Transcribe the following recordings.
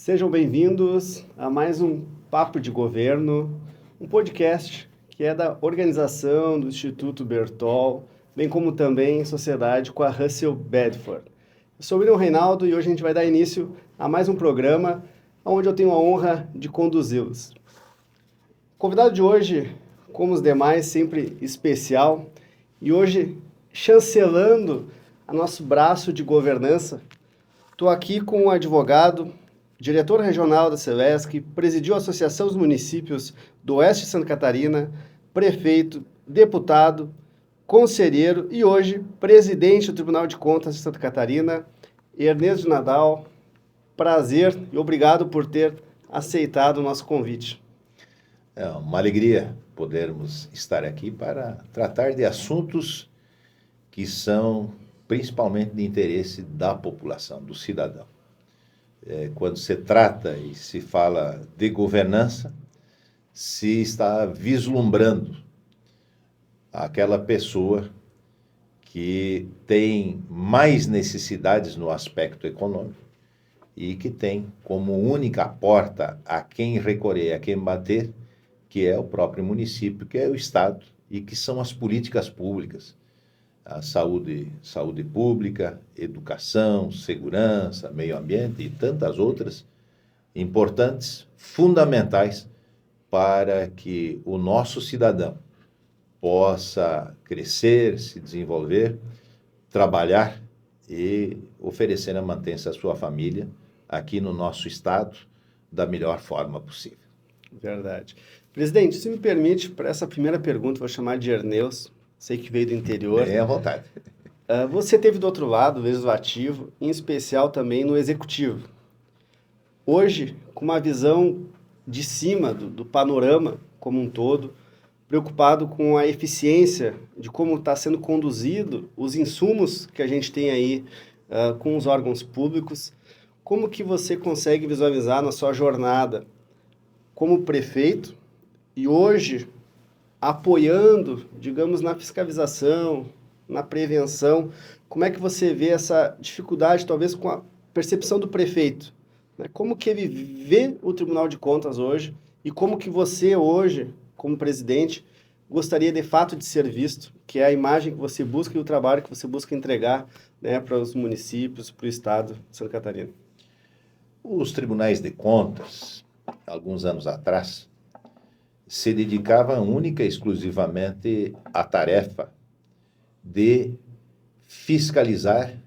Sejam bem-vindos a mais um Papo de Governo, um podcast que é da organização do Instituto Bertol, bem como também em sociedade com a Russell Bedford. Eu sou o William Reinaldo e hoje a gente vai dar início a mais um programa onde eu tenho a honra de conduzi-los. O convidado de hoje, como os demais, sempre especial, e hoje chancelando a nosso braço de governança, estou aqui com um advogado, diretor regional da Celesc, presidiu a Associação dos Municípios do Oeste de Santa Catarina, prefeito, deputado, conselheiro e hoje presidente do Tribunal de Contas de Santa Catarina, Ernesto Nadal. Prazer e obrigado por ter aceitado o nosso convite. É uma alegria podermos estar aqui para tratar de assuntos que são principalmente de interesse da população, do cidadão. Quando se trata e se fala de governança, se está vislumbrando aquela pessoa que tem mais necessidades no aspecto econômico e que tem como única porta a quem recorrer, a quem bater, que é o próprio município, que é o Estado, e que são as políticas públicas. A saúde pública, educação, segurança, meio ambiente e tantas outras importantes, fundamentais para que o nosso cidadão possa crescer, se desenvolver, trabalhar e oferecer a mantença à sua família aqui no nosso estado da melhor forma possível. Verdade. Presidente, se me permite, para essa primeira pergunta, vou chamar de Ernesto. Sei que veio do interior. É à vontade. Você teve do outro lado, legislativo, em especial também no executivo. Hoje, com uma visão de cima do panorama como um todo, preocupado com a eficiência de como está sendo conduzido os insumos que a gente tem aí com os órgãos públicos, como que você consegue visualizar na sua jornada como prefeito e hoje apoiando, digamos, na fiscalização, na prevenção, como é que você vê essa dificuldade, talvez, com a percepção do prefeito? Né? Como que ele vê o Tribunal de Contas hoje e como que você hoje, como presidente, gostaria de fato de ser visto, que é a imagem que você busca e o trabalho que você busca entregar, né, para os municípios, para o Estado de Santa Catarina? Os tribunais de contas, alguns anos atrás, se dedicavam única e exclusivamente à tarefa de fiscalizar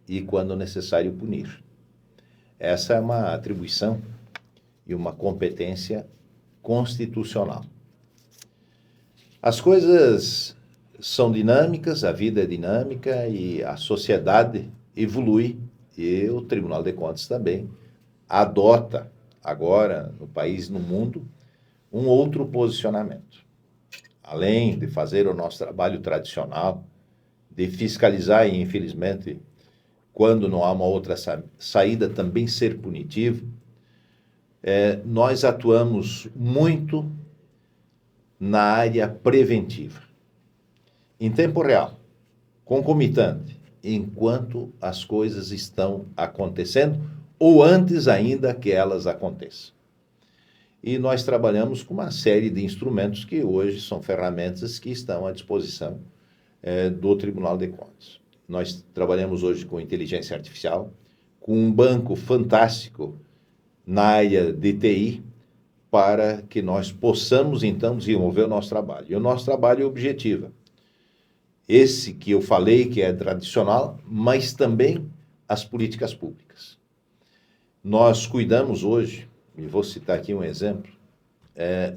e, quando necessário, punir. Essa é uma atribuição e uma competência constitucional. As coisas são dinâmicas, a vida é dinâmica e a sociedade evolui e o Tribunal de Contas também adota agora no país e no mundo um outro posicionamento. Além de fazer o nosso trabalho tradicional, de fiscalizar e, infelizmente, quando não há uma outra saída, também ser punitivo, nós atuamos muito na área preventiva, em tempo real, concomitante, enquanto as coisas estão acontecendo ou antes ainda que elas aconteçam. E nós trabalhamos com uma série de instrumentos que hoje são ferramentas que estão à disposição do Tribunal de Contas. Nós trabalhamos hoje com inteligência artificial, com um banco fantástico na área de TI, para que nós possamos, então, desenvolver o nosso trabalho. E o nosso trabalho é objetivo. Esse que eu falei, que é tradicional, mas também as políticas públicas. Nós cuidamos hoje, e vou citar aqui um exemplo,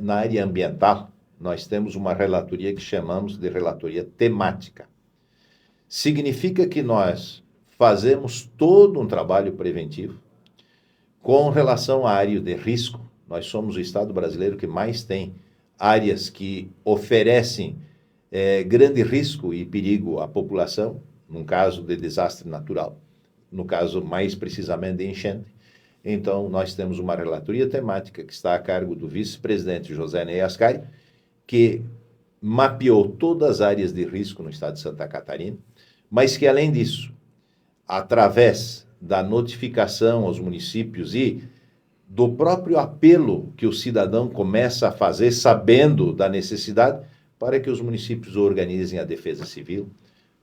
na área ambiental, nós temos uma relatoria que chamamos de relatoria temática. Significa que nós fazemos todo um trabalho preventivo com relação à área de risco. Nós somos o estado brasileiro que mais tem áreas que oferecem grande risco e perigo à população, num caso de desastre natural, no caso mais precisamente de enchente. Então, nós temos uma relatoria temática que está a cargo do vice-presidente José Ney Ascari, que mapeou todas as áreas de risco no estado de Santa Catarina, mas que, além disso, através da notificação aos municípios e do próprio apelo que o cidadão começa a fazer, sabendo da necessidade, para que os municípios organizem a defesa civil,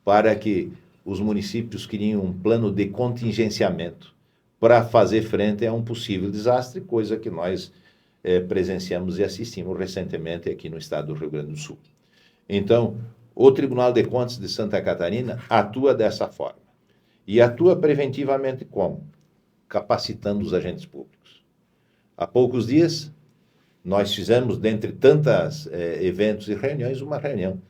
para que os municípios criem um plano de contingenciamento para fazer frente a um possível desastre, coisa que nós presenciamos e assistimos recentemente aqui no estado do Rio Grande do Sul. Então, o Tribunal de Contas de Santa Catarina atua dessa forma. E atua preventivamente como? Capacitando os agentes públicos. Há poucos dias, nós fizemos, dentre tantos eventos e reuniões, uma reunião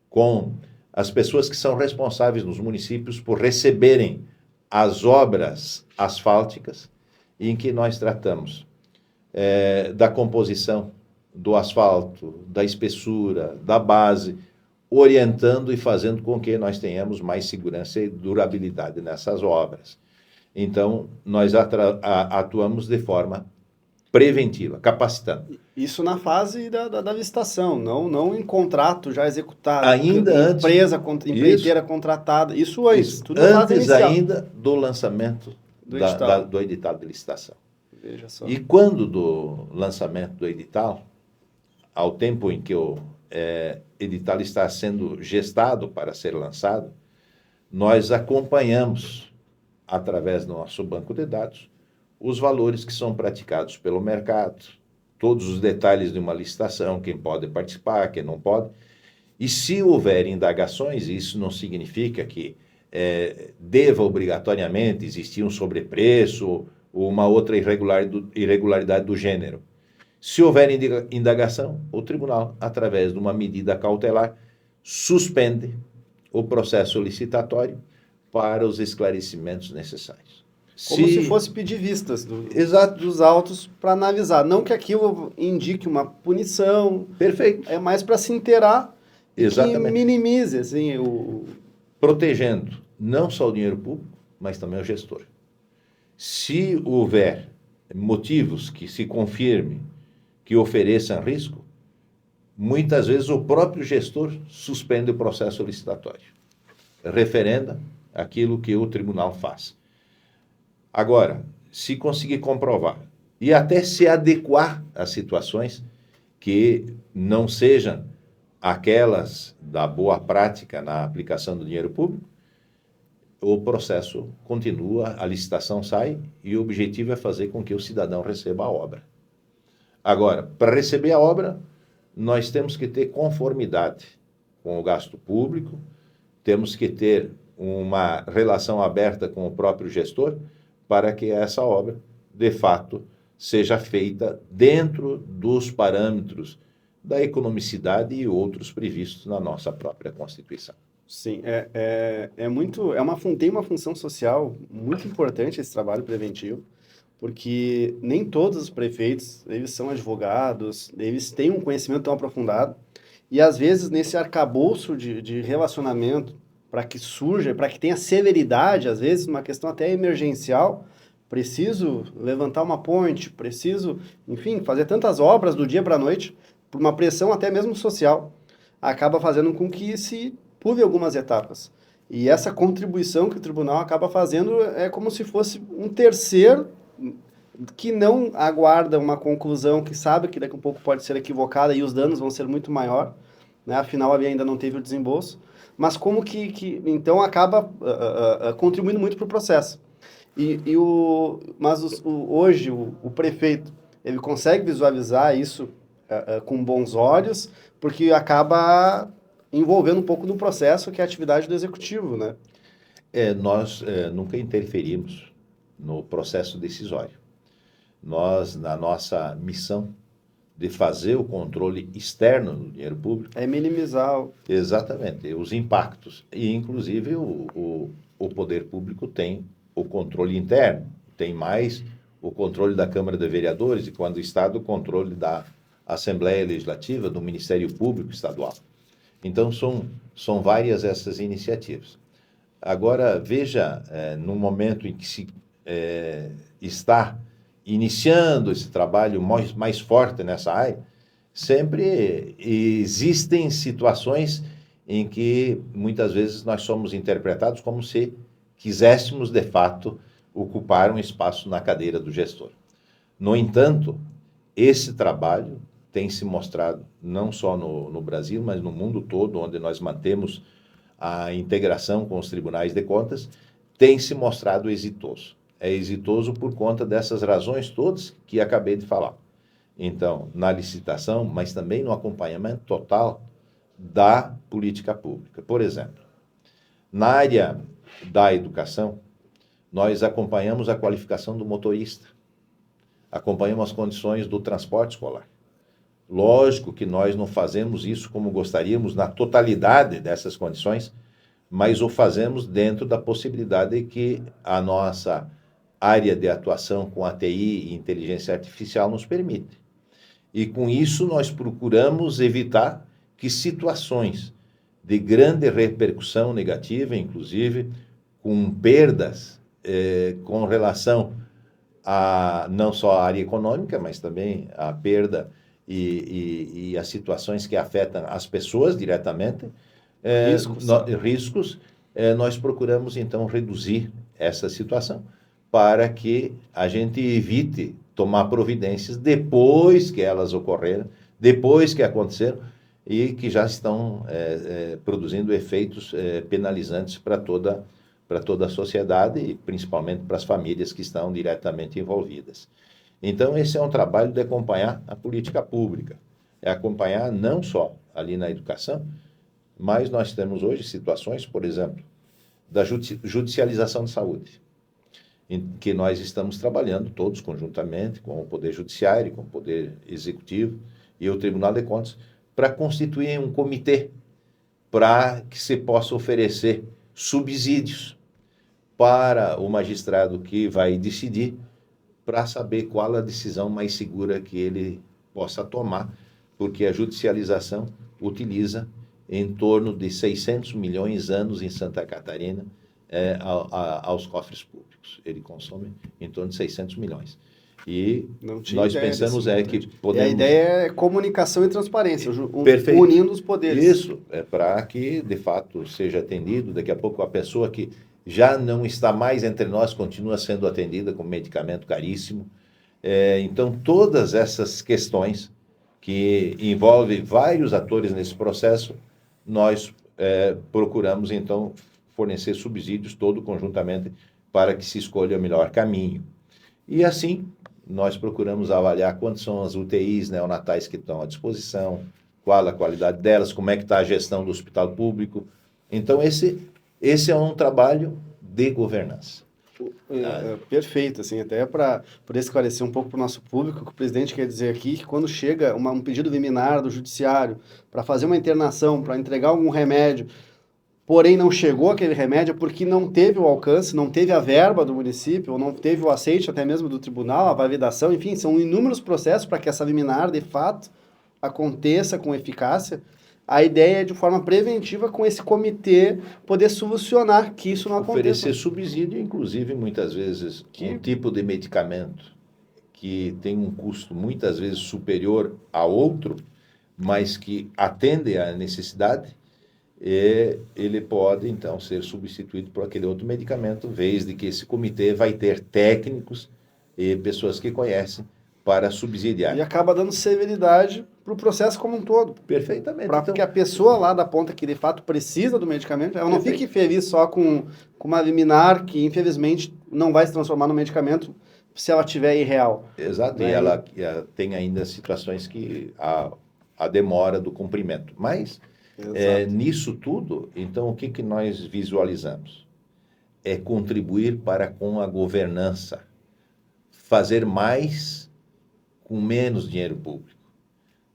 com as pessoas que são responsáveis nos municípios por receberem as obras asfálticas, em que nós tratamos da composição do asfalto, da espessura, da base, orientando e fazendo com que nós tenhamos mais segurança e durabilidade nessas obras. Então, nós atuamos de forma preventiva, capacitando. Isso na fase da licitação, não em contrato já executado. Ainda antes. Empreiteira contratada, isso antes. Tudo antes ainda do lançamento do edital de licitação. Veja só. E quando do lançamento do edital, ao tempo em que o edital está sendo gestado para ser lançado, nós acompanhamos, através do nosso banco de dados, os valores que são praticados pelo mercado, todos os detalhes de uma licitação, quem pode participar, quem não pode. E se houver indagações, isso não significa que deva obrigatoriamente existir um sobrepreço ou uma outra irregularidade do gênero. Se houver indagação, o tribunal, através de uma medida cautelar, suspende o processo licitatório para os esclarecimentos necessários. Como se fosse pedir vistas dos autos para analisar. Não que aquilo indique uma punição. Perfeito. É mais para se inteirar e que minimize assim, protegendo não só o dinheiro público, mas também o gestor. Se houver motivos que se confirme que ofereçam risco, muitas vezes o próprio gestor suspende o processo licitatório, referenda aquilo que o tribunal faz. Agora, se conseguir comprovar e até se adequar a situações que não sejam aquelas da boa prática na aplicação do dinheiro público, o processo continua, a licitação sai e o objetivo é fazer com que o cidadão receba a obra. Agora, para receber a obra, nós temos que ter conformidade com o gasto público, temos que ter uma relação aberta com o próprio gestor, para que essa obra, de fato, seja feita dentro dos parâmetros da economicidade e outros previstos na nossa própria Constituição. Sim, tem uma função social muito importante esse trabalho preventivo, porque nem todos os prefeitos, eles são advogados, eles têm um conhecimento tão aprofundado, e às vezes nesse arcabouço de relacionamento, para que surja, para que tenha celeridade, às vezes, uma questão até emergencial, preciso levantar uma ponte, preciso, enfim, fazer tantas obras do dia para a noite, por uma pressão até mesmo social, acaba fazendo com que se pule algumas etapas. E essa contribuição que o tribunal acaba fazendo é como se fosse um terceiro que não aguarda uma conclusão, que sabe que daqui a pouco pode ser equivocada e os danos vão ser muito maior, né? Afinal, ali ainda não teve o desembolso, mas como que então acaba contribuindo muito para o processo. Hoje o prefeito ele consegue visualizar isso com bons olhos, porque acaba envolvendo um pouco no processo que é a atividade do executivo, né? Nós nunca interferimos no processo decisório. Nós, na nossa missão de fazer o controle externo do dinheiro público... É minimizar... Exatamente, os impactos. E, inclusive, o poder público tem o controle interno, tem mais o controle da Câmara de Vereadores e, quando o Estado, o controle da Assembleia Legislativa, do Ministério Público Estadual. Então, são várias essas iniciativas. Agora, veja, no momento em que se está iniciando esse trabalho mais forte nessa área, sempre existem situações em que, muitas vezes, nós somos interpretados como se quiséssemos, de fato, ocupar um espaço na cadeira do gestor. No entanto, esse trabalho tem se mostrado, não só no Brasil, mas no mundo todo, onde nós mantemos a integração com os tribunais de contas, tem se mostrado exitoso. É exitoso por conta dessas razões todas que acabei de falar. Então, na licitação, mas também no acompanhamento total da política pública. Por exemplo, na área da educação, nós acompanhamos a qualificação do motorista, acompanhamos as condições do transporte escolar. Lógico que nós não fazemos isso como gostaríamos na totalidade dessas condições, mas o fazemos dentro da possibilidade que a nossa área de atuação com a TI e inteligência artificial nos permite. E com isso nós procuramos evitar que situações de grande repercussão negativa, inclusive com perdas com relação a não só a área econômica, mas também a perda e as situações que afetam as pessoas diretamente, riscos, nós procuramos então reduzir essa situação para que a gente evite tomar providências depois que elas ocorreram, depois que aconteceram e que já estão produzindo efeitos penalizantes para toda a sociedade e principalmente para as famílias que estão diretamente envolvidas. Então, esse é um trabalho de acompanhar a política pública, é acompanhar não só ali na educação, mas nós temos hoje situações, por exemplo, da judicialização de saúde, em que nós estamos trabalhando todos conjuntamente com o Poder Judiciário, com o Poder Executivo e o Tribunal de Contas, para constituir um comitê para que se possa oferecer subsídios para o magistrado que vai decidir, para saber qual a decisão mais segura que ele possa tomar, porque a judicialização utiliza em torno de 600 milhões anos em Santa Catarina aos cofres públicos. Ele consome em torno de 600 milhões. E nós pensamos que podemos... E a ideia é comunicação e transparência, unindo os poderes. Isso, é para que, de fato, seja atendido. Daqui a pouco, a pessoa que já não está mais entre nós continua sendo atendida com medicamento caríssimo. Então, todas essas questões que envolvem vários atores nesse processo, nós procuramos, então, fornecer subsídios todo conjuntamente para que se escolha o melhor caminho. E assim, nós procuramos avaliar quantas são as UTIs neonatais que estão à disposição, qual a qualidade delas, como é que está a gestão do hospital público. Então, esse é um trabalho de governança. Perfeito, assim, até para poder esclarecer um pouco para o nosso público, que o presidente quer dizer aqui que quando chega um pedido liminar do judiciário para fazer uma internação, para entregar algum remédio, porém não chegou aquele remédio porque não teve o alcance, não teve a verba do município, ou não teve o aceite até mesmo do tribunal, a validação, enfim, são inúmeros processos para que essa liminar, de fato, aconteça com eficácia. A ideia é, de forma preventiva, com esse comitê, poder solucionar que isso não aconteça. Oferecer subsídio, inclusive, muitas vezes, um tipo de medicamento que tem um custo, muitas vezes, superior a outro, mas que atende à necessidade, ele pode, então, ser substituído por aquele outro medicamento, vez de que esse comitê vai ter técnicos e pessoas que conhecem para subsidiar. E acaba dando celeridade para o processo como um todo. Perfeitamente. Porque a pessoa lá da ponta que, de fato, precisa do medicamento, ela não fique feliz só com uma liminar que, infelizmente, não vai se transformar no medicamento se ela tiver irreal. Exato, e ela tem ainda situações que a demora do cumprimento. Mas... nisso tudo, então, o que nós visualizamos? É contribuir para com a governança, fazer mais com menos dinheiro público,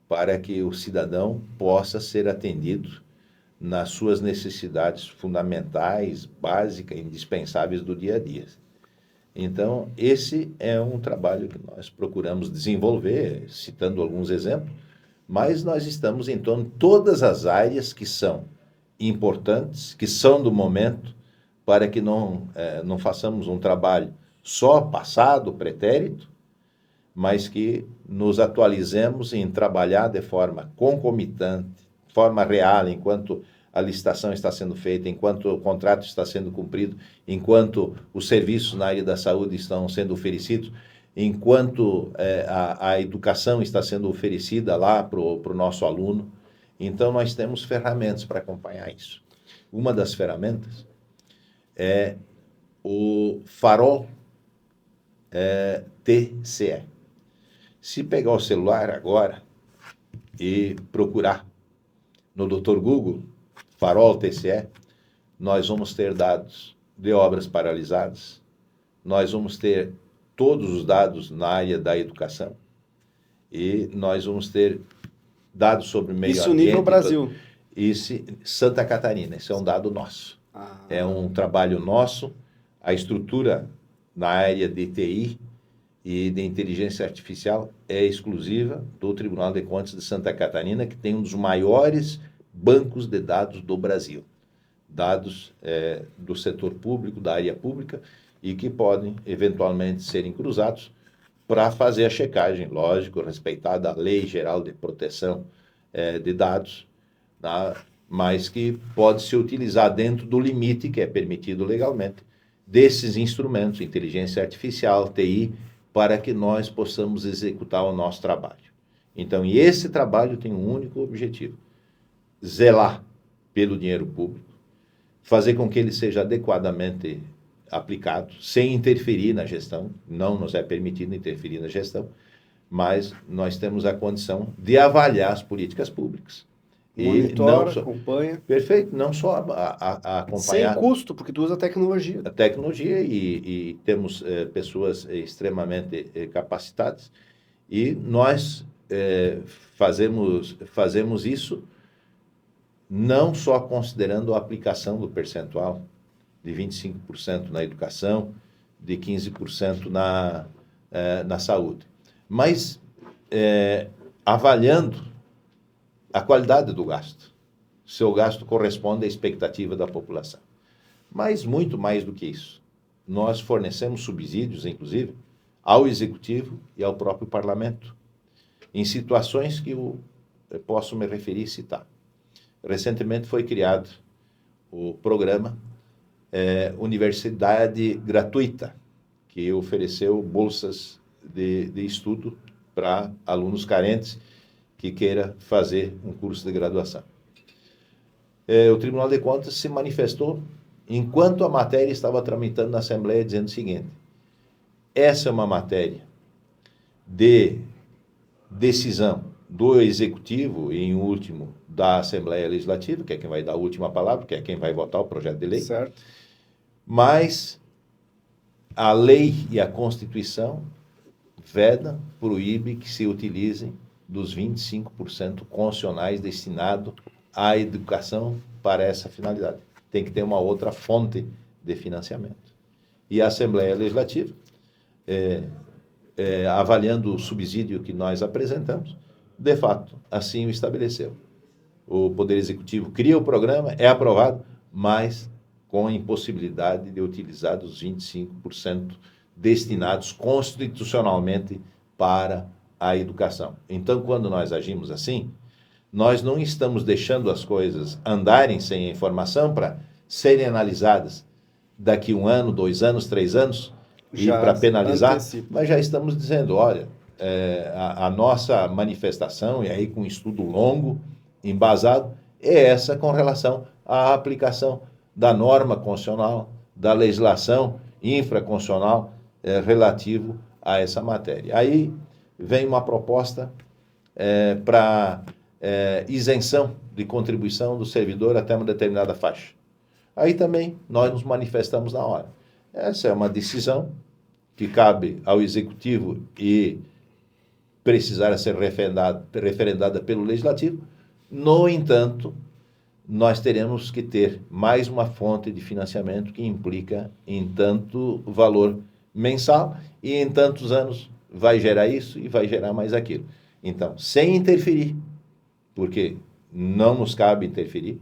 para que o cidadão possa ser atendido nas suas necessidades fundamentais, básicas, indispensáveis do dia a dia. Então, esse é um trabalho que nós procuramos desenvolver, citando alguns exemplos, mas nós estamos em torno de todas as áreas que são importantes, que são do momento, para que não façamos um trabalho só passado, pretérito, mas que nos atualizemos em trabalhar de forma concomitante, forma real, enquanto a licitação está sendo feita, enquanto o contrato está sendo cumprido, enquanto os serviços na área da saúde estão sendo oferecidos, enquanto a educação está sendo oferecida lá para o nosso aluno. Então, nós temos ferramentas para acompanhar isso. Uma das ferramentas é o Farol TCE. Se pegar o celular agora e procurar no Dr. Google, Farol TCE, nós vamos ter dados de obras paralisadas, nós vamos ter todos os dados na área da educação e nós vamos ter dados sobre meio ambiente. Isso nível Brasil. Isso, Santa Catarina, esse é um dado nosso. É um trabalho nosso. A estrutura na área de TI e de inteligência artificial é exclusiva do Tribunal de Contas de Santa Catarina, que tem um dos maiores bancos de dados do Brasil. Dados do setor público, da área pública, e que podem, eventualmente, serem cruzados para fazer a checagem, lógico, respeitada a Lei Geral de Proteção de Dados, tá? Mas que pode se utilizar dentro do limite que é permitido legalmente desses instrumentos, inteligência artificial, TI, para que nós possamos executar o nosso trabalho. Então, e esse trabalho tem um único objetivo: zelar pelo dinheiro público, fazer com que ele seja adequadamente aplicado, sem interferir na gestão. Não nos é permitido interferir na gestão, mas nós temos a condição de avaliar as políticas públicas. Monitora, acompanha. Perfeito, não só a acompanhar. Sem custo, porque tu usa tecnologia. A tecnologia e temos pessoas extremamente capacitadas. E nós fazemos isso não só considerando a aplicação do percentual de 25% na educação, de 15% na saúde, mas avaliando a qualidade do gasto. Seu gasto corresponde à expectativa da população. Mas muito mais do que isso. Nós fornecemos subsídios, inclusive, ao Executivo e ao próprio Parlamento, em situações que eu posso me referir e citar. Recentemente foi criado o programa Universidade Gratuita, que ofereceu bolsas de estudo para alunos carentes que queira fazer um curso de graduação. O Tribunal de Contas se manifestou enquanto a matéria estava tramitando na Assembleia, dizendo o seguinte: essa é uma matéria de decisão do Executivo e, em último, da Assembleia Legislativa, que é quem vai dar a última palavra, que é quem vai votar o projeto de lei. Certo. Mas a lei e a Constituição vedam, proíbe que se utilizem dos 25% constitucionais destinados à educação para essa finalidade. Tem que ter uma outra fonte de financiamento. E a Assembleia Legislativa, avaliando o subsídio que nós apresentamos, de fato, assim o estabeleceu. O Poder Executivo cria o programa, é aprovado, mas com a impossibilidade de utilizar os 25% destinados constitucionalmente para a educação. Então, quando nós agimos assim, nós não estamos deixando as coisas andarem sem informação para serem analisadas daqui 1 ano, 2 anos, 3 anos, e para penalizar, mas já estamos dizendo, olha, a nossa manifestação, e aí com um estudo longo, embasado, é essa com relação à aplicação da norma constitucional, da legislação infraconstitucional relativo a essa matéria. Aí vem uma proposta para isenção de contribuição do servidor até uma determinada faixa. Aí também nós nos manifestamos na hora. Essa é uma decisão que cabe ao Executivo e precisar ser referendada pelo Legislativo. No entanto, nós teremos que ter mais uma fonte de financiamento que implica em tanto valor mensal e em tantos anos vai gerar isso e vai gerar mais aquilo. Então, sem interferir, porque não nos cabe interferir,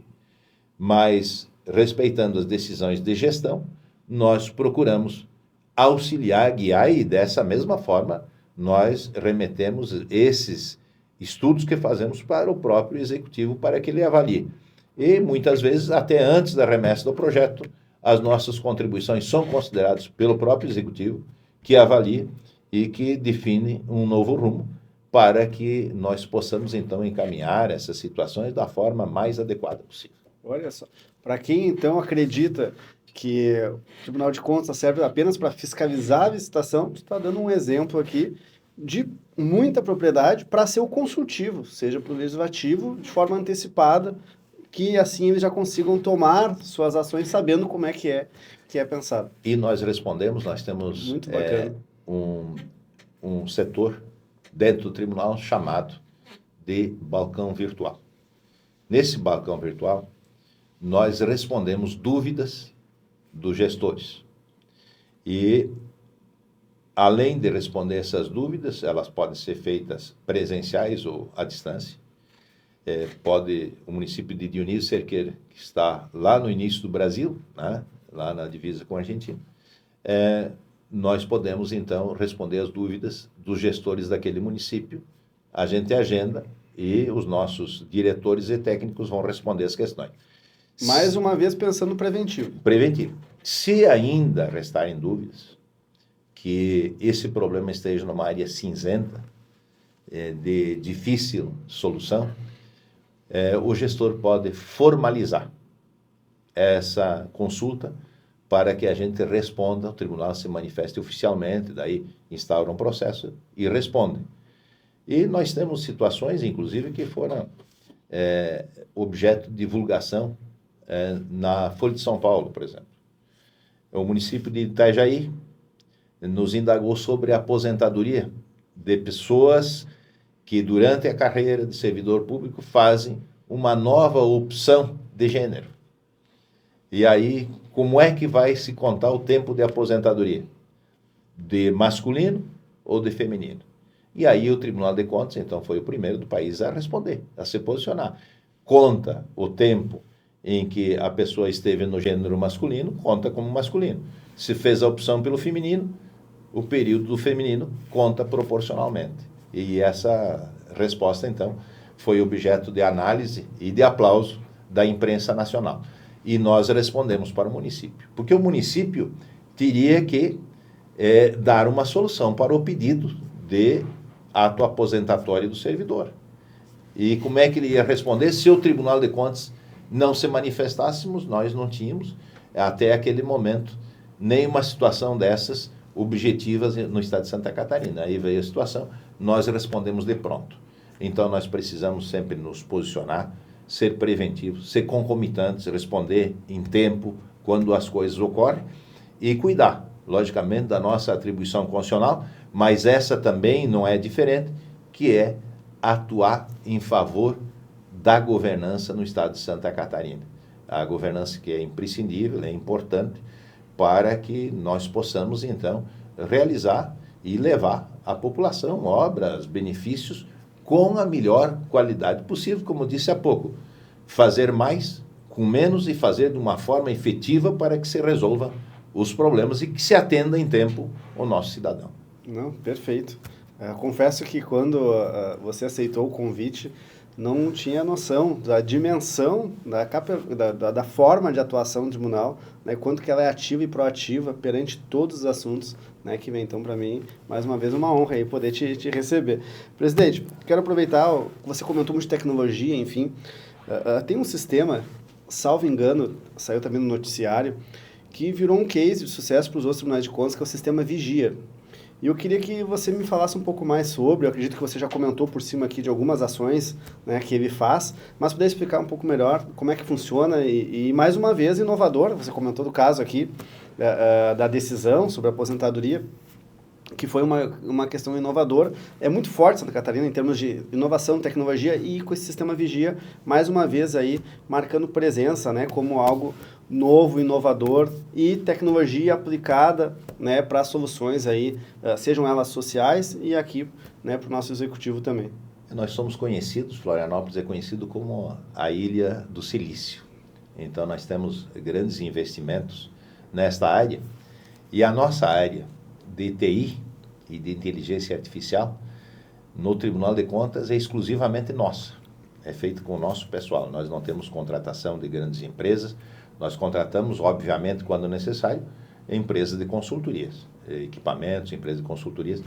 mas respeitando as decisões de gestão, nós procuramos auxiliar, guiar, e dessa mesma forma nós remetemos esses estudos que fazemos para o próprio Executivo para que ele avalie. E muitas vezes, até antes da remessa do projeto, as nossas contribuições são consideradas pelo próprio Executivo, que avalia e que define um novo rumo para que nós possamos, então, encaminhar essas situações da forma mais adequada possível. Olha só. Para quem, então, acredita que o Tribunal de Contas serve apenas para fiscalizar a licitação, você está dando um exemplo aqui de muita propriedade para ser o consultivo, seja para o legislativo, de forma antecipada, que assim eles já consigam tomar suas ações sabendo como é que é pensado. E nós respondemos, nós temos Muito bacana. um setor dentro do tribunal chamado de balcão virtual. Nesse balcão virtual, nós respondemos dúvidas dos gestores. E, além de responder essas dúvidas, elas podem ser feitas presenciais ou à distância. Pode o município de Dionísio Cerqueira, que está lá no início do Brasil, né, lá na divisa com a Argentina, nós podemos, então, responder as dúvidas dos gestores daquele município. A gente agenda e os nossos diretores e técnicos vão responder as questões. Mais uma vez pensando no preventivo. Preventivo. Se ainda restarem dúvidas, que esse problema esteja numa área cinzenta, de difícil solução, o gestor pode formalizar essa consulta para que a gente responda, o tribunal se manifeste oficialmente, daí instaura um processo e responde. E nós temos situações, inclusive, que foram objeto de divulgação na Folha de São Paulo, por exemplo. O município de Itajaí nos indagou sobre a aposentadoria de pessoas que, durante a carreira de servidor público, fazem uma nova opção de gênero. E aí, como é que vai se contar o tempo de aposentadoria? De masculino ou de feminino? E aí o Tribunal de Contas, então, foi o primeiro do país a responder, a se posicionar. Conta o tempo em que a pessoa esteve no gênero masculino, conta como masculino. Se fez a opção pelo feminino, o período do feminino conta proporcionalmente. E essa resposta, então, foi objeto de análise e de aplauso da imprensa nacional. E nós respondemos para o município. Porque o município teria que dar uma solução para o pedido de ato aposentatório do servidor. E como é que ele ia responder se o Tribunal de Contas não se manifestássemos? Nós não tínhamos, até aquele momento, nenhuma situação dessas objetivas no estado de Santa Catarina. Aí veio a situação, nós respondemos de pronto. Então, nós precisamos sempre nos posicionar, ser preventivos, ser concomitantes, responder em tempo, quando as coisas ocorrem, e cuidar, logicamente, da nossa atribuição constitucional, mas essa também não é diferente, que é atuar em favor da governança no estado de Santa Catarina. A governança que é imprescindível, é importante, para que nós possamos, então, realizar e levar à população obras, benefícios, com a melhor qualidade possível, como disse há pouco. Fazer mais com menos e fazer de uma forma efetiva para que se resolva os problemas e que se atenda em tempo o nosso cidadão. Não, perfeito. Confesso que quando você aceitou o convite, não tinha noção da dimensão, da forma de atuação do tribunal, né, quanto que ela é ativa e proativa perante todos os assuntos, né, que vem. Então, para mim, mais uma vez, uma honra aí poder te receber. Presidente, quero aproveitar, você comentou muito de tecnologia, enfim, tem um sistema, salvo engano, saiu também no noticiário, que virou um case de sucesso para os outros tribunais de contas, que é o sistema Vigia. E eu queria que você me falasse um pouco mais sobre, eu acredito que você já comentou por cima aqui de algumas ações, né, que ele faz, mas puder explicar um pouco melhor como é que funciona e mais uma vez, inovador, você comentou do caso aqui, da decisão sobre a aposentadoria, que foi uma questão inovadora. É muito forte Santa Catarina em termos de inovação, tecnologia, e com esse sistema Vigia, mais uma vez aí, marcando presença, né, como algo novo, inovador e tecnologia aplicada, né, para soluções aí, sejam elas sociais e aqui, né, para o nosso executivo também. Nós somos conhecidos, Florianópolis é conhecido como a Ilha do Silício. Então, nós temos grandes investimentos nesta área, e a nossa área de TI e de inteligência artificial no Tribunal de Contas é exclusivamente nossa. É feito com o nosso pessoal. Nós não temos contratação de grandes empresas. Nós contratamos, obviamente, quando necessário, empresas de consultorias. equipamentos, empresas de consultorias,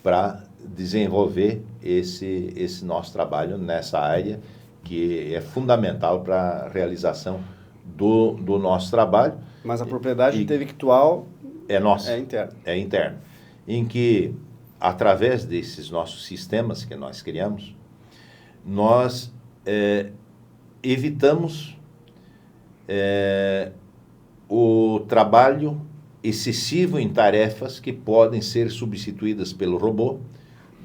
para desenvolver esse nosso trabalho nessa área, que é fundamental para a realização do nosso trabalho. Mas a propriedade intelectual é nossa. É interna. É interna. Em que, através desses nossos sistemas que nós criamos, nós evitamos o trabalho excessivo em tarefas que podem ser substituídas pelo robô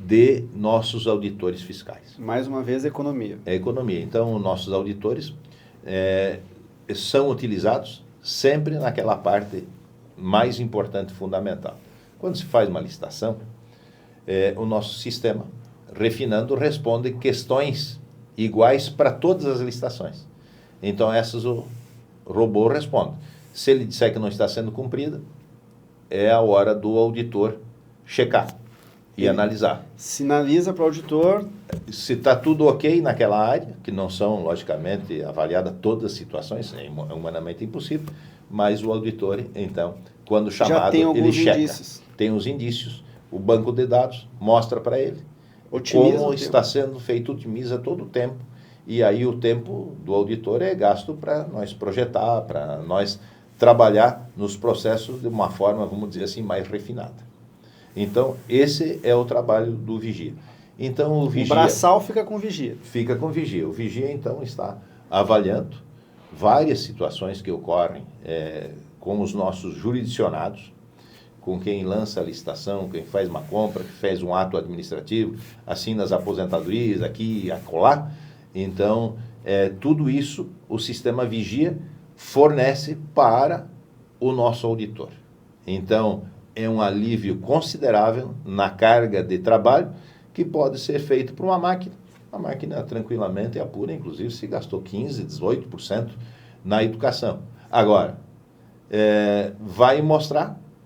de nossos auditores fiscais. Mais uma vez, economia. É economia. Então, nossos auditores são utilizados sempre naquela parte mais importante, fundamental. Quando se faz uma licitação, o nosso sistema, refinando, responde questões iguais para todas as licitações. Então, essas o robô responde. Se ele disser que não está sendo cumprida, é a hora do auditor checar e analisar. Sinaliza para o auditor. Se está tudo ok naquela área, que não são, logicamente, avaliadas todas as situações, é humanamente impossível, mas o auditor, então, quando chamado, ele checa. Indícios. Tem os indícios. O banco de dados mostra para ele como está sendo feito, otimiza todo o tempo. E aí o tempo do auditor é gasto para nós projetar, para nós trabalhar nos processos de uma forma, vamos dizer assim, mais refinada. Então, esse é o trabalho do vigia. Então, o vigia... O braçal fica com o vigia. Fica com o vigia. O vigia, então, está avaliando várias situações que ocorrem com os nossos jurisdicionados, com quem lança a licitação, quem faz uma compra, que fez um ato administrativo, assina as aposentadorias aqui e acolá. Então, tudo isso o sistema vigia fornece para o nosso auditor. Então, é um alívio considerável na carga de trabalho que pode ser feito por uma máquina. A máquina tranquilamente apura, inclusive se gastou 15%, 18% na educação. Agora,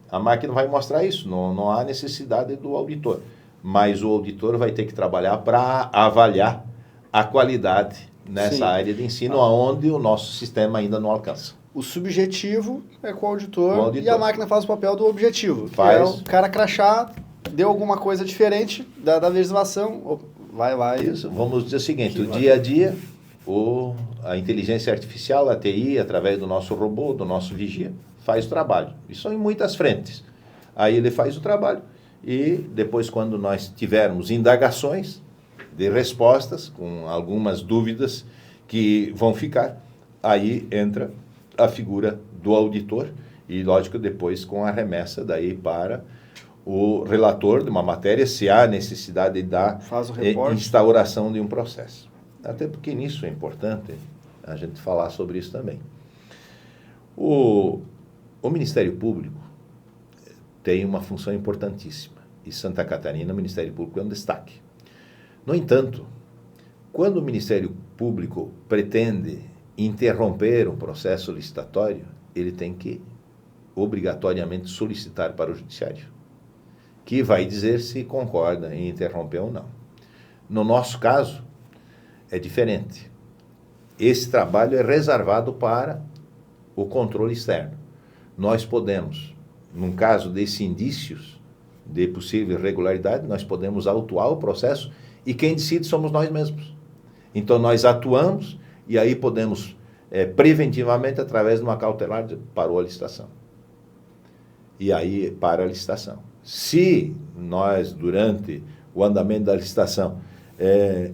a máquina vai mostrar isso, não há necessidade do auditor. Mas o auditor vai ter que trabalhar para avaliar a qualidade nessa área de ensino, onde o nosso sistema ainda não alcança. O subjetivo é com o auditor, e a máquina faz o papel do objetivo. Faz. Que é o cara crachá, deu alguma coisa diferente da legislação, vai. Isso, vamos dizer o seguinte, o dia a dia, a inteligência artificial, a TI, através do nosso robô, do nosso vigia, faz o trabalho. Isso em muitas frentes. Aí ele faz o trabalho e depois, quando nós tivermos indagações de respostas, com algumas dúvidas que vão ficar, aí entra a figura do auditor e, lógico, depois com a remessa daí para o relator de uma matéria, se há necessidade da instauração de um processo. Até porque nisso é importante a gente falar sobre isso também. O Ministério Público tem uma função importantíssima e Santa Catarina, o Ministério Público é um destaque. No entanto, quando o Ministério Público pretende interromper um processo licitatório, ele tem que obrigatoriamente solicitar para o Judiciário, que vai dizer se concorda em interromper ou não. No nosso caso, é diferente. Esse trabalho é reservado para o controle externo. Nós podemos, num caso desses indícios de possível irregularidade, nós podemos autuar o processo e quem decide somos nós mesmos. Então, nós atuamos e aí podemos, preventivamente, através de uma cautelar, parou a licitação. E aí, para a licitação. Se nós, durante o andamento da licitação,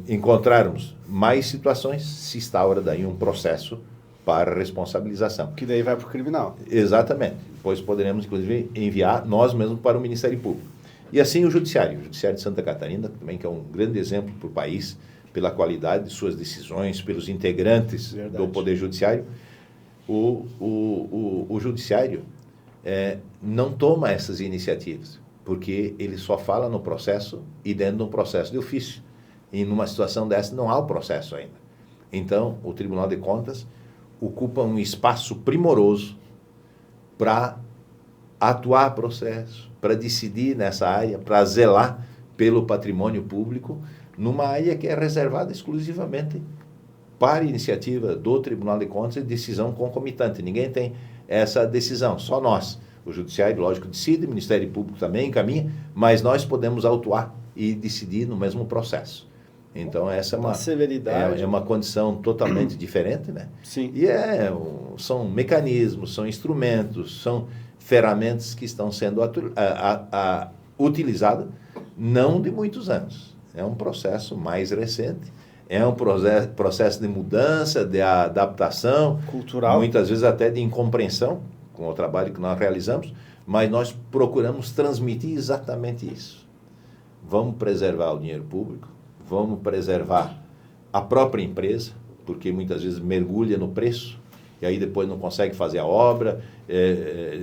encontrarmos mais situações, se instaura daí um processo para responsabilização. Que daí vai para o criminal. Exatamente. Depois poderemos, inclusive, enviar nós mesmos para o Ministério Público. E assim o Judiciário de Santa Catarina, também, que é um grande exemplo para o país, pela qualidade de suas decisões, pelos integrantes do Poder Judiciário, o Judiciário não toma essas iniciativas, porque ele só fala no processo e dentro de um processo de ofício. E numa situação dessa não há o processo ainda. Então, o Tribunal de Contas ocupa um espaço primoroso para atuar processo, para decidir nessa área, para zelar pelo patrimônio público, numa área que é reservada exclusivamente para iniciativa do Tribunal de Contas e decisão concomitante. Ninguém tem essa decisão, só nós. O Judiciário, lógico, decide, o Ministério Público também encaminha, mas nós podemos autuar e decidir no mesmo processo. Então, essa é severidade. É uma condição totalmente diferente, né? Sim. E são mecanismos, são instrumentos, são ferramentas que estão sendo utilizadas não de muitos anos. É um processo mais recente, é um processo de mudança, de adaptação, cultural, muitas vezes até de incompreensão com o trabalho que nós realizamos, mas nós procuramos transmitir exatamente isso. Vamos preservar o dinheiro público, vamos preservar a própria empresa, porque muitas vezes mergulha no preço, e aí depois não consegue fazer a obra,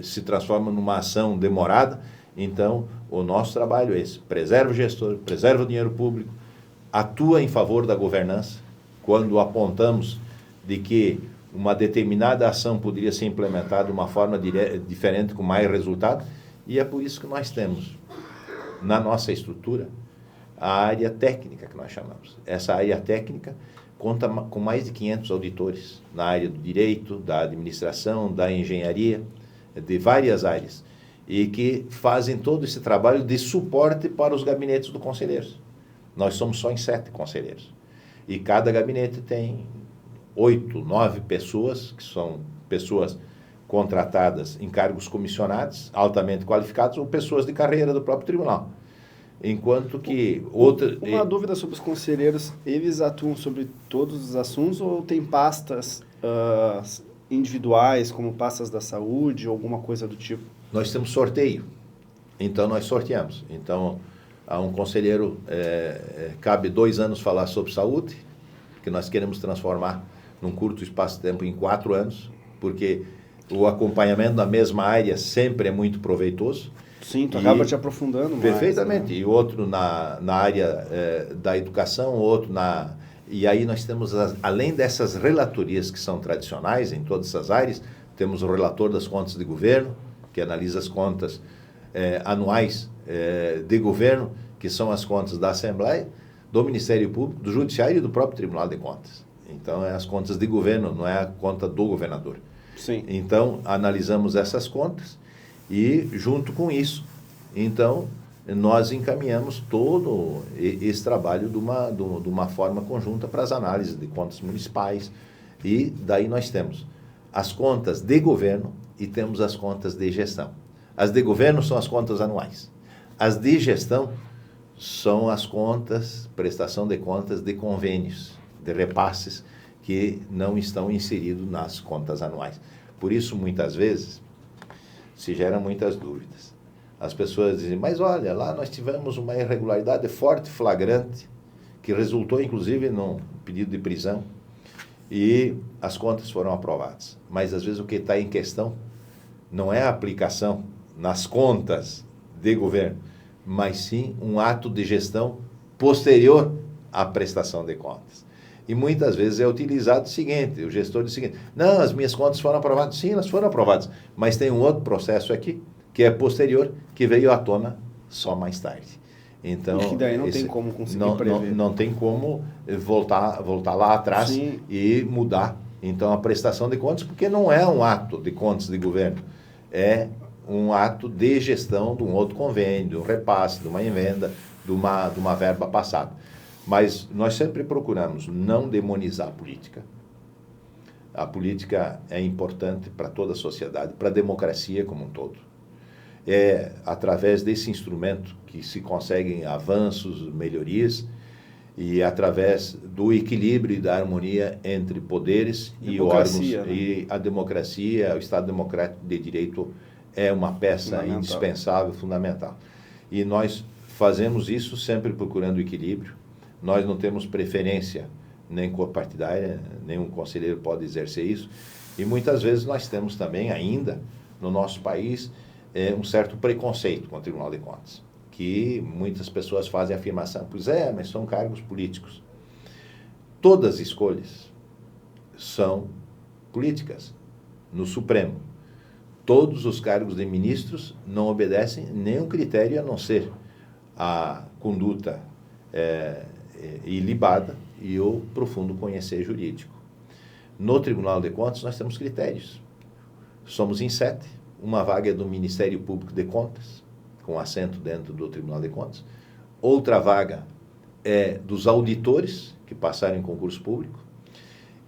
se transforma numa ação demorada. Então, o nosso trabalho é esse: preserva o gestor, preserva o dinheiro público, atua em favor da governança, quando apontamos de que uma determinada ação poderia ser implementada de uma forma diferente, com mais resultado, e é por isso que nós temos, na nossa estrutura, a área técnica que nós chamamos. Essa área técnica conta com mais de 500 auditores, na área do direito, da administração, da engenharia, de várias áreas, e que fazem todo esse trabalho de suporte para os gabinetes do conselheiros. Nós somos só em 7 conselheiros. E cada gabinete tem 8, 9 pessoas, que são pessoas contratadas em cargos comissionados, altamente qualificados, ou pessoas de carreira do próprio tribunal. Enquanto que Uma dúvida sobre os conselheiros: eles atuam sobre todos os assuntos ou tem pastas individuais, como pastas da saúde ou alguma coisa do tipo? Nós temos sorteio, então nós sorteamos. Então, a um conselheiro cabe 2 anos falar sobre saúde, que nós queremos transformar num curto espaço de tempo em 4 anos, porque o acompanhamento na mesma área sempre é muito proveitoso. Sim, tu acaba te aprofundando mais. Perfeitamente. Né? E outro na área da educação, outro na... E aí nós temos, além dessas relatorias que são tradicionais em todas essas áreas, temos o relator das contas de governo, que analisa as contas anuais de governo, que são as contas da Assembleia, do Ministério Público, do Judiciário e do próprio Tribunal de Contas. Então, é as contas de governo, não é a conta do governador. Sim. Então, analisamos essas contas e, junto com isso, então, nós encaminhamos todo esse trabalho de uma forma conjunta para as análises de contas municipais. E daí nós temos as contas de governo e temos as contas de gestão. As de governo são as contas anuais. As de gestão são as contas, prestação de contas de convênios, de repasses, que não estão inseridos nas contas anuais. Por isso, muitas vezes, se geram muitas dúvidas. As pessoas dizem: mas olha, lá nós tivemos uma irregularidade forte, flagrante, que resultou, inclusive, num pedido de prisão, e as contas foram aprovadas. Mas, às vezes, o que está em questão não é a aplicação nas contas de governo, mas sim um ato de gestão posterior à prestação de contas. E muitas vezes é utilizado o seguinte: o gestor diz o seguinte: não, as minhas contas foram aprovadas. Sim, elas foram aprovadas, mas tem um outro processo aqui, que é posterior, que veio à tona só mais tarde. Então, e que daí não tem como conseguir prever. Não tem como voltar lá atrás. Sim. E mudar, então, a prestação de contas, porque não é um ato de contas de governo, é um ato de gestão de um outro convênio, de um repasse, de uma emenda, de uma verba passada. Mas nós sempre procuramos não demonizar a política. A política é importante para toda a sociedade, para a democracia como um todo. É através desse instrumento que se conseguem avanços, melhorias, e através do equilíbrio e da harmonia entre poderes e órgãos. Né? E a democracia, o Estado Democrático de Direito é uma peça indispensável, fundamental. E nós fazemos isso sempre procurando equilíbrio. Nós não temos preferência nem cor partidária, nenhum conselheiro pode exercer isso. E muitas vezes nós temos também ainda, no nosso país, um certo preconceito com o Tribunal de Contas, que muitas pessoas fazem a afirmação: pois mas são cargos políticos. Todas as escolhas são políticas no Supremo. Todos os cargos de ministros não obedecem nenhum critério a não ser a conduta ilibada e o profundo conhecer jurídico. No Tribunal de Contas nós temos critérios. Somos em 7, uma vaga é do Ministério Público de Contas, com assento dentro do Tribunal de Contas. Outra vaga é dos auditores, que passaram em concurso público.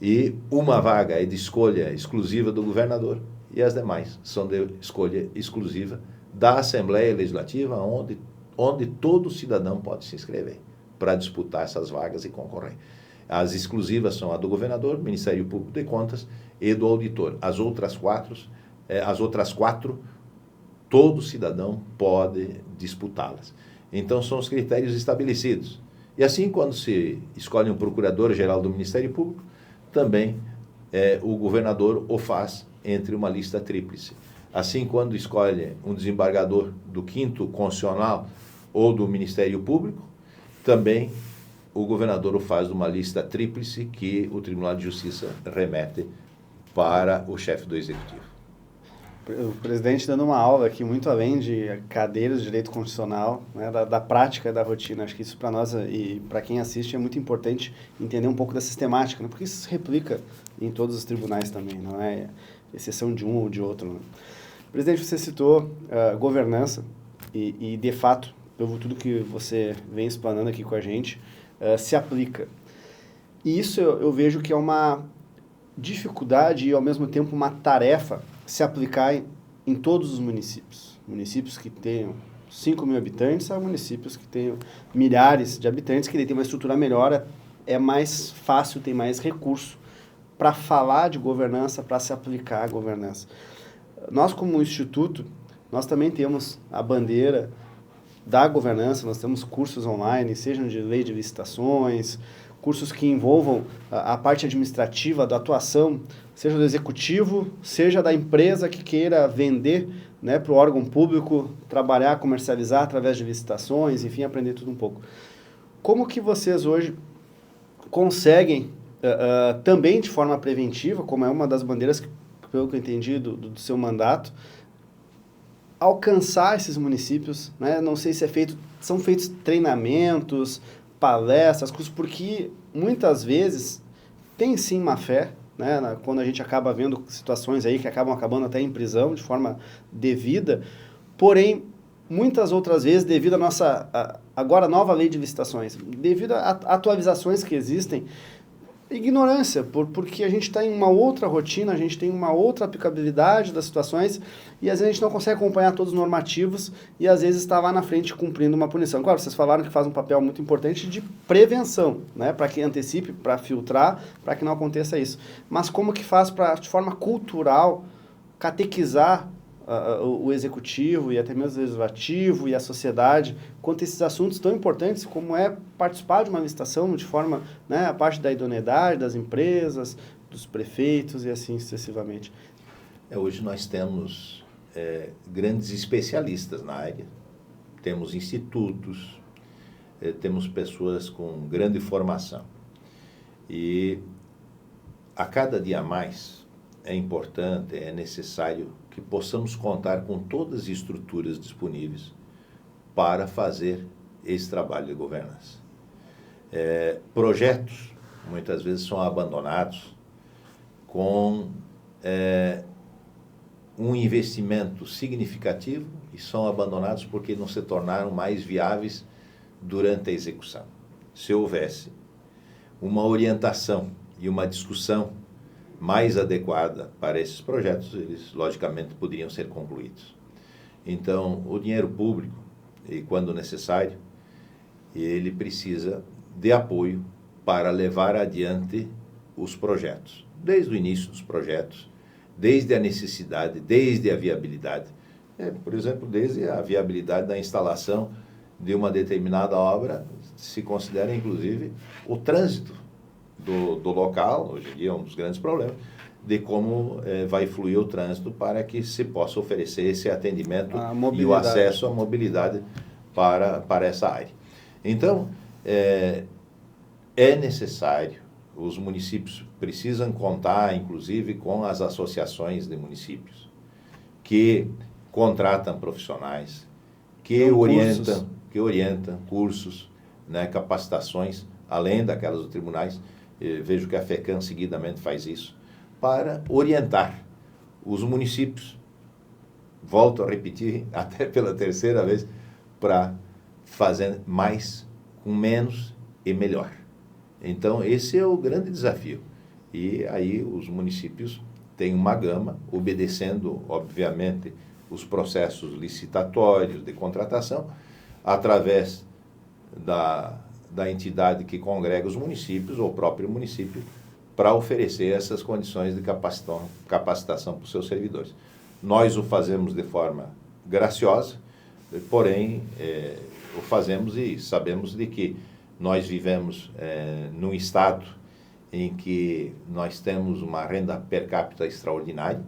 E uma vaga é de escolha exclusiva do governador. E as demais são de escolha exclusiva da Assembleia Legislativa, onde todo cidadão pode se inscrever para disputar essas vagas e concorrer. As exclusivas são a do governador, Ministério Público de Contas e do auditor. As outras quatro, todo cidadão pode disputá-las. Então, são os critérios estabelecidos. E assim, quando se escolhe um procurador-geral do Ministério Público, também o governador o faz entre uma lista tríplice. Assim, quando escolhe um desembargador do 5º Constitucional ou do Ministério Público, também o governador o faz de uma lista tríplice que o Tribunal de Justiça remete para o chefe do Executivo. O presidente dando uma aula aqui muito além de cadeiras de direito constitucional, né, da prática, da rotina. Acho que isso para nós e para quem assiste é muito importante entender um pouco da sistemática, né, porque isso se replica em todos os tribunais também, não é exceção de um ou de outro. Né? Presidente, você citou governança e de fato, tudo que você vem explanando aqui com a gente se aplica. E isso eu vejo que é uma dificuldade e ao mesmo tempo uma tarefa se aplicar em todos os municípios. Municípios que tenham 5 mil habitantes a municípios que tenham milhares de habitantes, que tem uma estrutura melhor, é mais fácil, tem mais recurso para falar de governança, para se aplicar a governança. Nós, como instituto, nós também temos a bandeira da governança, nós temos cursos online, sejam de lei de licitações, cursos que envolvam a parte administrativa da atuação, seja do executivo, seja da empresa que queira vender, né, para o órgão público, trabalhar, comercializar através de licitações, enfim, aprender tudo um pouco. Como que vocês hoje conseguem, também de forma preventiva, como é uma das bandeiras, pelo que eu entendi, do seu mandato, alcançar esses municípios, né? Não sei se são feitos treinamentos, palestras, cursos, porque muitas vezes tem sim má fé, né? Quando a gente acaba vendo situações aí que acabando até em prisão de forma devida, porém, muitas outras vezes, devido à nossa, agora nova lei de licitações, devido a atualizações que existem, ignorância, porque a gente está em uma outra rotina, a gente tem uma outra aplicabilidade das situações e às vezes a gente não consegue acompanhar todos os normativos e às vezes está lá na frente cumprindo uma punição. Claro, vocês falaram que faz um papel muito importante de prevenção, né, para que antecipe, para filtrar, para que não aconteça isso. Mas como que faz para, de forma cultural, catequizar o executivo e até mesmo o legislativo e a sociedade quanto a esses assuntos tão importantes como é participar de uma licitação de forma, né, a parte da idoneidade das empresas, dos prefeitos e assim sucessivamente. Hoje nós temos grandes especialistas na área, temos institutos, temos pessoas com grande formação e a cada dia mais é importante, é necessário que possamos contar com todas as estruturas disponíveis para fazer esse trabalho de governança. Projetos, muitas vezes, são abandonados com um investimento significativo e são abandonados porque não se tornaram mais viáveis durante a execução. Se houvesse uma orientação e uma discussão mais adequada para esses projetos, eles, logicamente, poderiam ser concluídos. Então, o dinheiro público, e quando necessário, ele precisa de apoio para levar adiante os projetos. Desde o início dos projetos, desde a necessidade, desde a viabilidade. Por exemplo, desde a viabilidade da instalação de uma determinada obra, se considera, inclusive, o trânsito do local, hoje em dia é um dos grandes problemas, de como vai fluir o trânsito para que se possa oferecer esse atendimento e o acesso à mobilidade para essa área. Então, é necessário, os municípios precisam contar, inclusive, com as associações de municípios, que contratam profissionais, que orientam cursos, né, capacitações, além daquelas dos tribunais. Vejo que a FECAM seguidamente faz isso, para orientar os municípios volto a repetir até pela terceira vez, para fazer mais com menos e melhor. Então, esse é o grande desafio. E aí os municípios têm uma gama, obedecendo, obviamente, os processos licitatórios de contratação, através da entidade que congrega os municípios, ou o próprio município, para oferecer essas condições de capacitação para os seus servidores. Nós o fazemos de forma graciosa, porém, o fazemos e sabemos de que nós vivemos num estado em que nós temos uma renda per capita extraordinária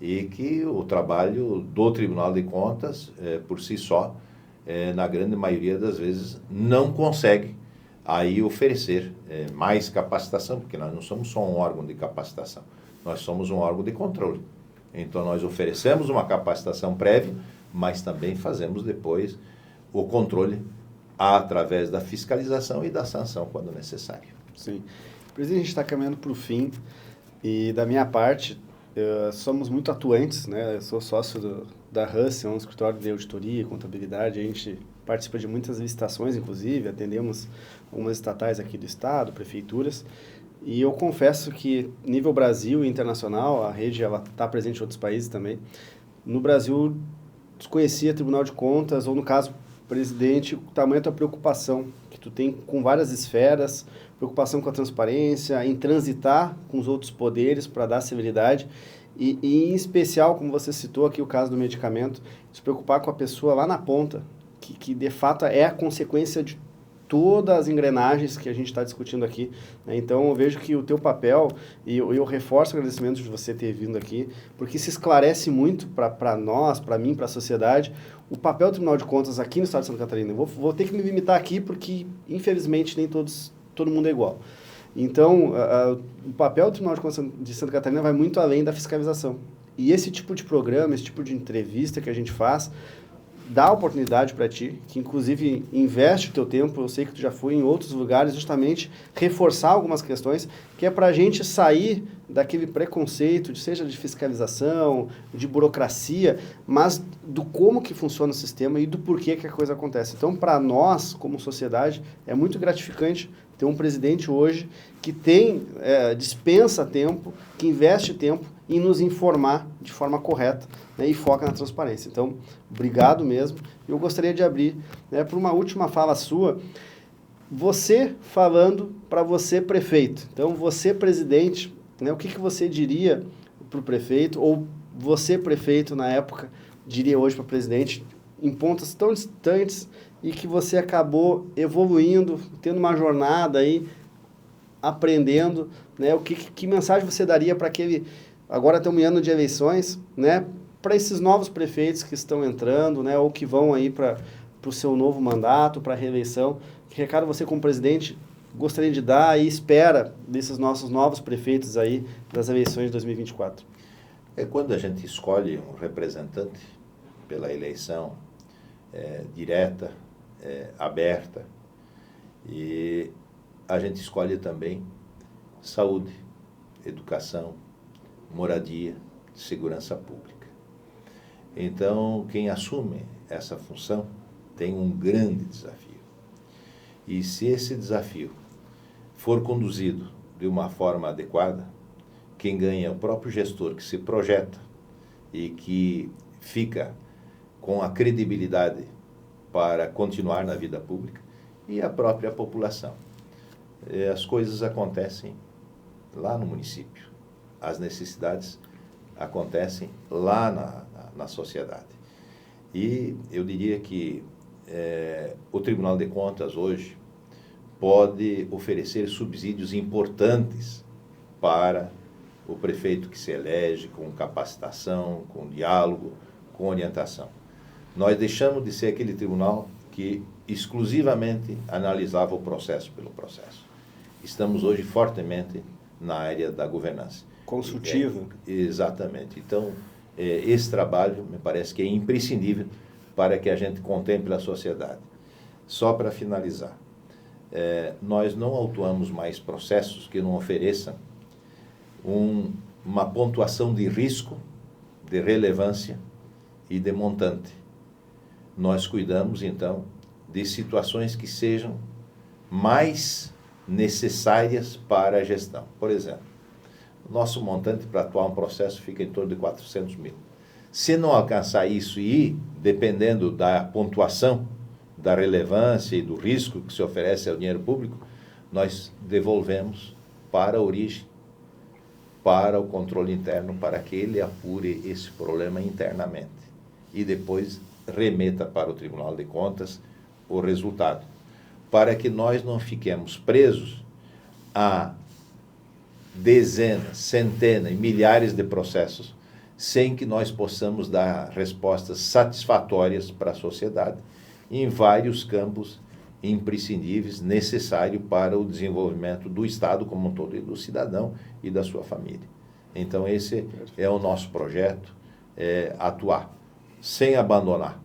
e que o trabalho do Tribunal de Contas, por si só, na grande maioria das vezes, não consegue aí oferecer mais capacitação, porque nós não somos só um órgão de capacitação, nós somos um órgão de controle. Então, nós oferecemos uma capacitação prévia, mas também fazemos depois o controle através da fiscalização e da sanção, quando necessário. Sim. Presidente, a gente está caminhando para o fim e, da minha parte, somos muito atuantes, né? Eu sou sócio da Russell, um escritório de auditoria e contabilidade. A gente participa de muitas licitações, inclusive, atendemos algumas estatais aqui do estado, prefeituras. E eu confesso que, nível Brasil e internacional, a rede está presente em outros países também. No Brasil, desconhecia Tribunal de Contas, ou no caso, presidente, o tamanho da tua preocupação que tu tem com várias esferas, preocupação com a transparência, em transitar com os outros poderes para dar celeridade e, em especial, como você citou aqui o caso do medicamento, se preocupar com a pessoa lá na ponta, que de fato é a consequência de todas as engrenagens que a gente está discutindo aqui, né? Então, eu vejo que o teu papel, e eu reforço o agradecimento de você ter vindo aqui, porque se esclarece muito para nós, para mim, para a sociedade, o papel do Tribunal de Contas aqui no estado de Santa Catarina. Eu vou ter que me limitar aqui, porque, infelizmente, nem todo mundo é igual. Então, o papel do Tribunal de Contas de Santa Catarina vai muito além da fiscalização. E esse tipo de programa, esse tipo de entrevista que a gente faz, dá oportunidade para ti, que inclusive investe o teu tempo, eu sei que tu já foi em outros lugares, justamente reforçar algumas questões, que é para a gente sair daquele preconceito, seja de fiscalização, de burocracia, mas do como que funciona o sistema e do porquê que a coisa acontece. Então, para nós, como sociedade, é muito gratificante ter um presidente hoje que dispensa tempo, que investe tempo em nos informar de forma correta, né, e foca na transparência. Então, obrigado mesmo. Eu gostaria de abrir, né, para uma última fala sua, você falando para você, prefeito. Então, você, presidente, né, o que você diria para o prefeito, ou você, prefeito, na época, diria hoje para o presidente, em pontos tão distantes e que você acabou evoluindo, tendo uma jornada aí, aprendendo, né? Que mensagem você daria para aquele... Agora estamos em ano de eleições, né? Para esses novos prefeitos que estão entrando, né? Ou que vão aí para o seu novo mandato, para a reeleição. Que recado você, como presidente, gostaria de dar e espera desses nossos novos prefeitos aí das eleições de 2024? Quando a gente escolhe um representante pela eleição direta, aberta, e a gente escolhe também saúde, educação, moradia, segurança pública. Então, quem assume essa função tem um grande desafio. E se esse desafio for conduzido de uma forma adequada, quem ganha é o próprio gestor que se projeta e que fica com a credibilidade para continuar na vida pública, e a própria população. As coisas acontecem lá no município, as necessidades acontecem lá na sociedade. E eu diria que o Tribunal de Contas hoje pode oferecer subsídios importantes para o prefeito que se elege, com capacitação, com diálogo, com orientação. Nós deixamos de ser aquele tribunal que exclusivamente analisava o processo pelo processo. Estamos hoje fortemente na área da governança. Consultivo. Exatamente. Então, esse trabalho me parece que é imprescindível para que a gente contemple a sociedade. Só para finalizar, nós não autuamos mais processos que não ofereçam uma pontuação de risco, de relevância e de montante. Nós cuidamos, então, de situações que sejam mais necessárias para a gestão. Por exemplo, o nosso montante para atuar um processo fica em torno de 400 mil. Se não alcançar isso e, dependendo da pontuação, da relevância e do risco que se oferece ao dinheiro público, nós devolvemos para a origem, para o controle interno, para que ele apure esse problema internamente e depois remeta para o Tribunal de Contas o resultado, para que nós não fiquemos presos a dezenas, centenas e milhares de processos sem que nós possamos dar respostas satisfatórias para a sociedade em vários campos imprescindíveis, necessários para o desenvolvimento do Estado como um todo, e do cidadão e da sua família. Então, esse é o nosso projeto, atuar sem abandonar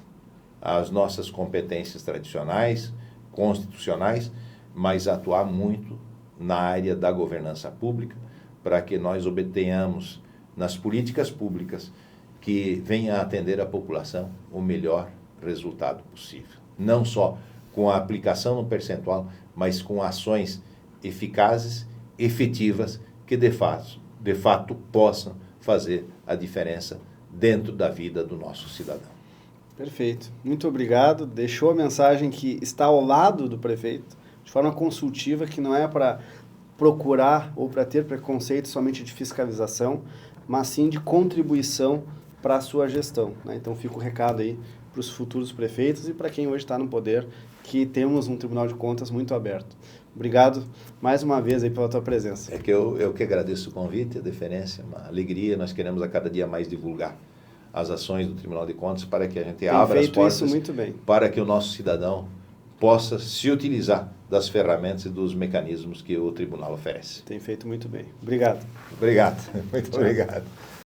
as nossas competências tradicionais, constitucionais, mas atuar muito na área da governança pública, para que nós obtenhamos nas políticas públicas que venham a atender a população o melhor resultado possível. Não só com a aplicação no percentual, mas com ações eficazes, efetivas, que de fato possam fazer a diferença dentro da vida do nosso cidadão. Perfeito. Muito obrigado. Deixou a mensagem que está ao lado do prefeito, de forma consultiva, que não é para procurar ou para ter preconceito somente de fiscalização, mas sim de contribuição para a sua gestão, né? Então fica o recado aí para os futuros prefeitos e para quem hoje está no poder, que temos um Tribunal de Contas muito aberto. Obrigado mais uma vez aí pela tua presença. É que eu que agradeço o convite, a deferência, uma alegria. Nós queremos a cada dia mais divulgar as ações do Tribunal de Contas para que a gente abra as portas, isso muito bem, para que o nosso cidadão possa se utilizar das ferramentas e dos mecanismos que o Tribunal oferece. Tem feito muito bem. Obrigado. Obrigado, muito obrigado.